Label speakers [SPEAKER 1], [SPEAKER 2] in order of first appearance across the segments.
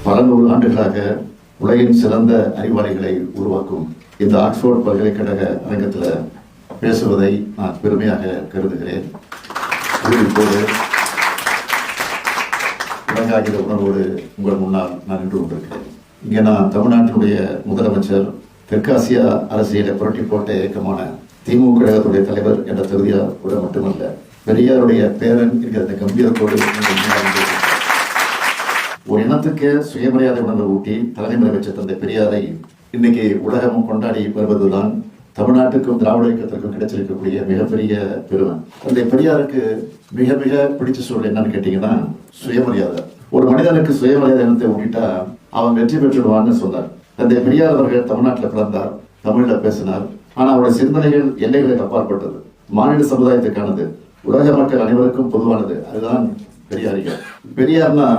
[SPEAKER 1] பல நூறு ஆண்டுகளாக உலகின் சிறந்த அறிவாளிகளை உருவாக்கும் இந்த ஆக்ஸ்போர்ட் பல்கலைக்கழக அரங்கத்தில் பேசுவதை நான் பெருமையாக கருதுகிறேன். இப்போது உலகாகிற உணர்வோடு உங்கள் முன்னால் நான் நின்று கொண்டிருக்கிறேன். இங்கே நான் தமிழ்நாட்டினுடைய முதலமைச்சர், தெற்காசியா அரசியலை புரட்டி போட்ட இயக்கமான திமுக கழகத்துடைய தலைவர் என்ற தகுதியோட மட்டுமல்ல, பெரியாருடைய பேரன் என்கிற கம்பீரத்தோடு ஒரு இனத்துக்கு சுயமரியாதை உணர்வை ஊட்டி தலைமுறை வச்ச தந்தை பெரியாரை இன்னைக்கு உலகமும் கொண்டாடி வருவதுதான் தமிழ்நாட்டுக்கும் திராவிட இயக்கத்திற்கும் கிடைச்சிருக்கக்கூடிய மிகப்பெரிய பெருமை. தந்தை பெரியாருக்கு மிக மிக பிடிச்ச சூழல் என்னன்னு கேட்டீங்கன்னா சுயமரியாதை. ஒரு மனிதனுக்கு சுயமரியாதை இனத்தை ஊட்டிட்டா அவன் வெற்றி பெற்றுடுவான்னு சொன்னார். தந்தை பெரியார் அவர்கள் தமிழ்நாட்டில் பிறந்தார், தமிழ்ல பேசினார். ஆனா அவருடைய சிந்தனைகள் எல்லைகளுக்கு அப்பாற்பட்டது, மாநில சமுதாயத்துக்கானது, உலக மக்கள் அனைவருக்கும் பொதுவானது. அதுதான் பெரியாரிகள். பெரியார்னா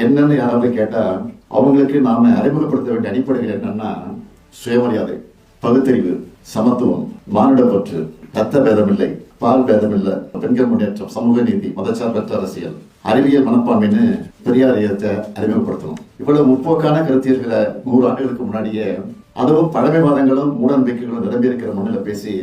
[SPEAKER 1] என்னன்னு யாராவது கேட்டா அவங்களுக்கு நாம அறிமுகப்படுத்த வேண்டிய அடிப்படைகள் என்னன்னா சுயமரியாதை, பகுத்தறிவு, சமத்துவம், மானுடப்பற்று, ரத்த பேதமில்லை, பால் பேதமில்லை, பெண்கள் முன்னேற்றம், சமூக நீதி, மதச்சார்பற்ற அரசியல், அறிவியல் மனப்பான்மைன்னு பெரியார் இயக்கத்தை அறிமுகப்படுத்தணும். இவ்வளவு முற்போக்கான கருத்தியல்களை 100 ஆண்டுகளுக்கு முன்னாடியே, அதுவும் பழமைவாதங்களும் மூட நம்பிக்கைகளும் நிரம்பியிருக்கிற மண்ணில் பேசி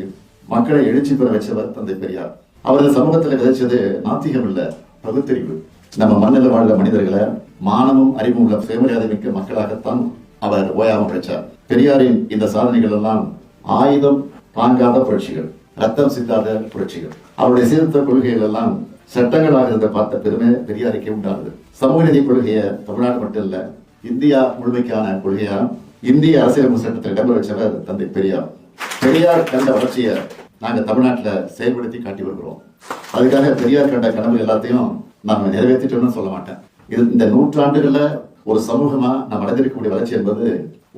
[SPEAKER 1] மக்களை எழுச்சி பெற வச்சவர் தந்தை பெரியார். அவரது சமூகத்தில் விதைச்சது நாத்திகம் இல்ல, பகுத்தறிவு. நம்ம மண்ணில் வாழ்ந்த மனிதர்களை மானமும் அறிவும் உள்ள சுயமரியாதை மிக்க மக்களாகத்தான் அவர் ஓயாம உழைச்சார். பெரியாரின் இந்த சாதனைகள் எல்லாம் ஆயுதம் தாங்காத புரட்சிகள், ரத்தம் சிந்தாத புரட்சிகள். அவருடைய சீர்திருத்த கொள்கைகள் எல்லாம் சட்டங்களாக இருந்த பார்த்த பெருமை பெரியாருக்கே உண்டானது. சமூக நீதி கொள்கையை தமிழ்நாடு மட்டும் இல்ல, இந்தியா முழுமைக்கான கொள்கையா இந்திய அரசியலமைப்பு சட்டத்தில் இடம்பெற வச்சவர் தந்தை பெரியார். பெரியார் கண்ட வளர்ச்சியை நாங்க தமிழ்நாட்டில் செயல்படுத்தி காட்டி வருகிறோம். அதுக்காக பெரியார் கண்ட கனவு எல்லாத்தையும் நாம நிறைவேற்றிட்டோம்னு சொல்ல மாட்டேன். இது இந்த 100 ஆண்டுகள்ல ஒரு சமூகமா நாம் அடைந்திருக்கக்கூடிய வளர்ச்சி என்பது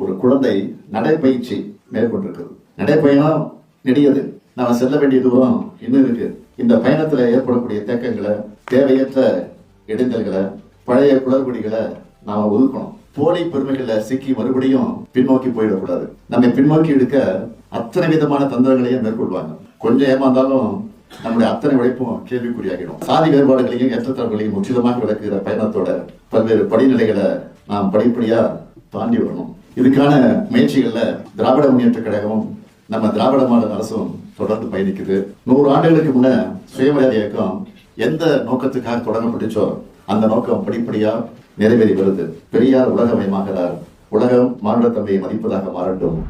[SPEAKER 1] ஒரு குழந்தை நடைப்பயிற்சி மேற்கொண்டிருக்கிறது. நடைப்பயணம் நெடியது, நாம செல்ல வேண்டிய தூரம் இன்னும் இருக்கு. இந்த பயணத்துல ஏற்படக்கூடிய தேக்கங்களை, தேவையற்ற இடைஞ்சல்களை, பழைய குளறுபடிகளை நாம ஒதுக்கணும். போலி பெருமைகளை சிக்கி மறுபடியும் பின்னோக்கி போயிடக்கூடாது. நம்மை பின்னோக்கி எடுக்க அத்தனை விதமான தந்திரங்களையும் மேற்கொள்வாங்க. கொஞ்சம் ஏமாந்தாலும் நம்முடைய அத்தனை உழைப்பும் கேள்விக்குறியாகிடும். சாதி வேறுபாடுகளையும் ஏற்றத்தாழ்வுகளையும் முற்றிலுமாக விளக்குகிற பயணத்தோட பல்வேறு படிநிலைகளை நாம் படிப்படியா தாண்டி வரணும். இதுக்கான முயற்சிகள்ல திராவிட முன்னேற்ற கழகமும் நம்ம திராவிட மாடல் அரசும் தொடர்ந்து பயணிக்குது. 100 ஆண்டுகளுக்கு முன்ன சுயமரியாதை இயக்கம் எந்த நோக்கத்துக்காக தொடங்கப்பட்டுச்சோ அந்த நோக்கம் படிப்படியா நிறைவேறி வருது. பெரியார் உலகமயமாகிறார். உலகம் மானுடத்தன்மையை மதிப்பதாக மாறட்டும்.